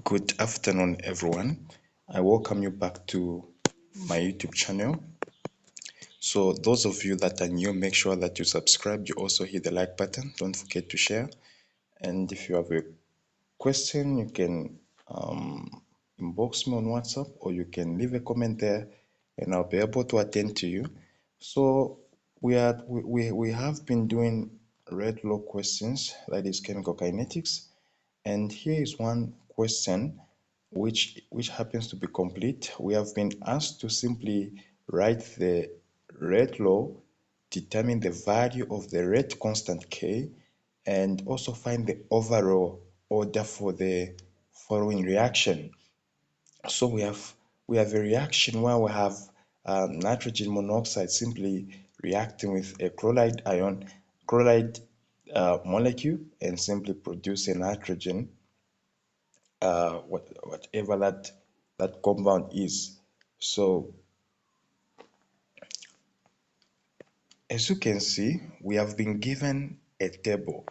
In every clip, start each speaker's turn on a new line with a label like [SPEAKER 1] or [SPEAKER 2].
[SPEAKER 1] Good afternoon, everyone. I welcome you back to my YouTube channel. So those of you that are new, make sure that you subscribe. You also hit the like button. Don't forget to share. And if you have a question, you can inbox me on WhatsApp, or you can leave a comment there and I'll be able to attend to you. So we have been doing red law questions, that is chemical kinetics. And here is one question which happens to be complete. We have been asked to simply write the rate law, determine the value of the rate constant K, and also find the overall order for the following reaction. So we have a reaction where we have nitrogen monoxide simply reacting with a chloride molecule, and simply produce a nitrogen, whatever that compound is. So as you can see, we have been given a table.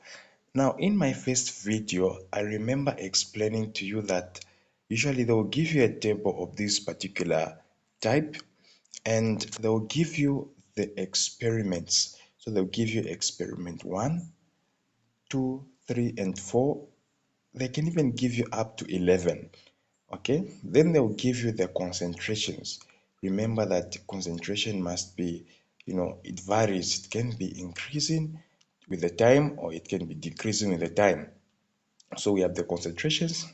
[SPEAKER 1] Now, in my first video, I remember explaining to you that usually they will give you a table of this particular type, and they will give you the experiments. So they'll give you experiment 1, 2, 3, and 4. They can even give you up to 11. Okay, then they'll give you the concentrations. Remember that concentration must be, it varies. It can be increasing with the time, or it can be decreasing with the time. So we have the concentrations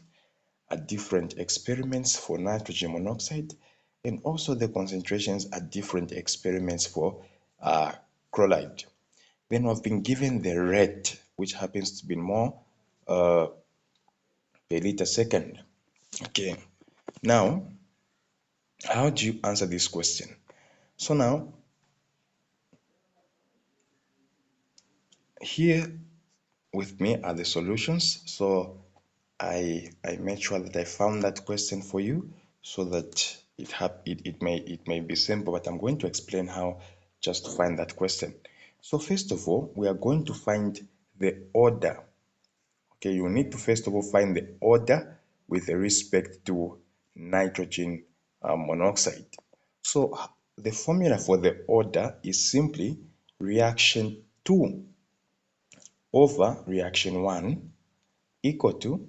[SPEAKER 1] at different experiments for nitrogen monoxide, and also the concentrations at different experiments for chloride. Then we've been given the rate, which happens to be more per liter second. Okay, now how do you answer this question? So now, here with me are the solutions. So I made sure that I found that question for you, so that it may be simple, but I'm going to explain how just to find that question. So first of all, we are going to find the order. Okay, you need to first of all find the order with respect to nitrogen monoxide. So the formula for the order is simply reaction 2 over reaction 1 equal to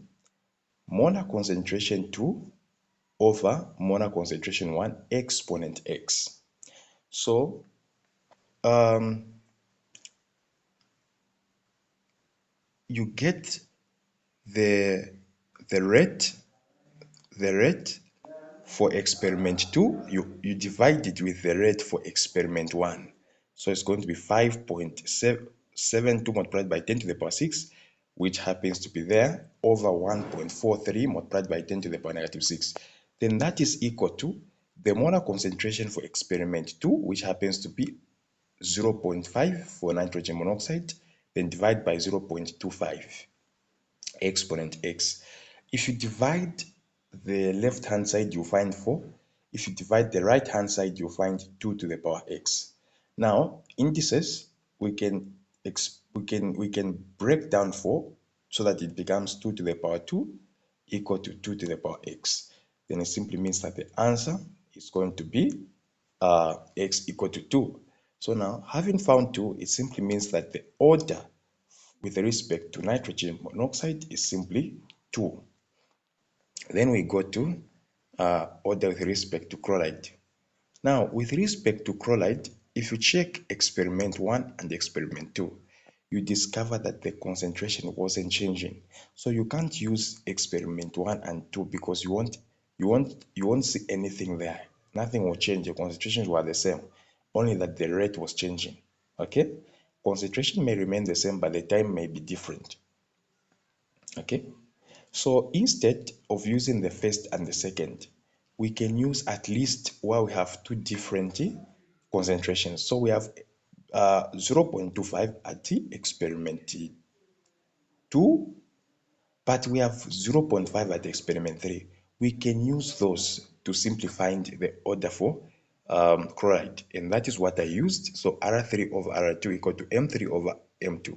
[SPEAKER 1] molar concentration 2 over molar concentration 1 exponent x. So you get the rate for experiment 2, you divide it with the rate for experiment 1. So it's going to be 5.72 multiplied by 10 to the power 6, which happens to be there, over 1.43 multiplied by 10 to the power negative 6. Then that is equal to the molar concentration for experiment 2, which happens to be 0.5 for nitrogen monoxide, then divide by 0.25 exponent x. If you divide the left hand side, you find 4. If you divide the right hand side, you find 2 to the power x. Now, indices, we can break down 4 so that it becomes 2 to the power 2 equal to 2 to the power x. Then it simply means that the answer is going to be x equal to 2. So now, having found 2, it simply means that the order with respect to nitrogen monoxide is simply 2. Then we go to order with respect to chloride. Now, with respect to chloride, if you check experiment 1 and experiment 2, you discover that the concentration wasn't changing. So you can't use experiment 1 and 2, because you won't see anything there. Nothing will change. The concentrations were the same, only that the rate was changing. Okay? Concentration may remain the same, but the time may be different. Okay? So instead of using the first and the second, we can use at least where we have two different concentrations. So we have 0.25 at the experiment 2, but we have 0.5 at experiment 3. We can use those to simply find the order for chloride, and that is what I used. So R3 over R2 equal to M3 over M2.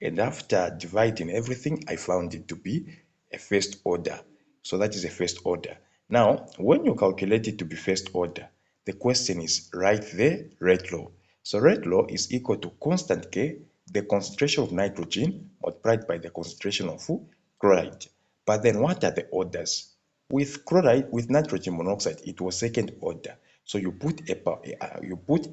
[SPEAKER 1] And after dividing everything, I found it to be a first order. So that is a first order. Now, when you calculate it to be first order, the question is write the rate law. So rate law is equal to constant K, the concentration of nitrogen multiplied by the concentration of chloride. But then what are the orders? With chloride, with nitrogen monoxide, it was second order. So you put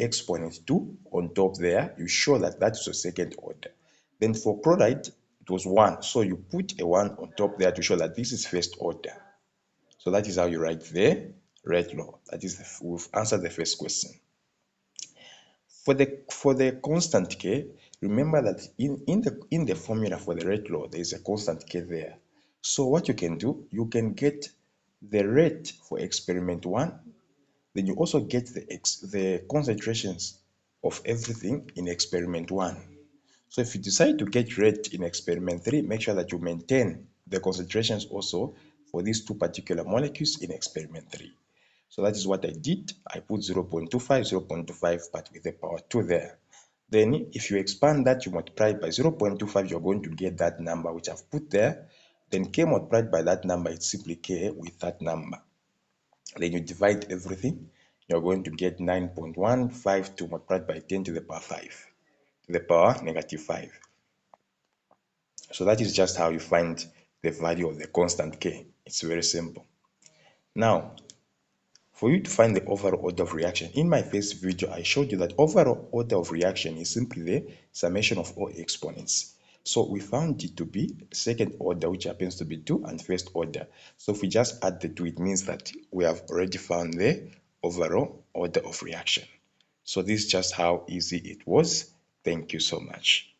[SPEAKER 1] exponent 2 on top there, you show that that is a second order. Then for chloride, it was 1. So you put a 1 on top there to show that this is first order. So that is how you write the rate law. That is, we've answered the first question. For the constant K, remember that in the formula for the rate law, there is a constant K there. So what you can do, you can get the rate for experiment 1, then you also get the concentrations of everything in experiment 1. So if you decide to get rate in experiment 3, make sure that you maintain the concentrations also for these two particular molecules in experiment 3. So that is what I did. I put 0.25, 0.25, but with the power 2 there. Then if you expand that, you multiply by 0.25, you're going to get that number which I've put there. Then K multiplied by that number, it's simply K with that number. Then you divide everything, you're going to get 9.152 multiplied by 10 to the power 5, to the power negative 5. So that is just how you find the value of the constant K. It's very simple. Now, for you to find the overall order of reaction, in my first video, I showed you that overall order of reaction is simply the summation of all exponents. So we found it to be second order, which happens to be 2, and first order. So if we just add the 2, it means that we have already found the overall order of reaction. So this is just how easy it was. Thank you so much.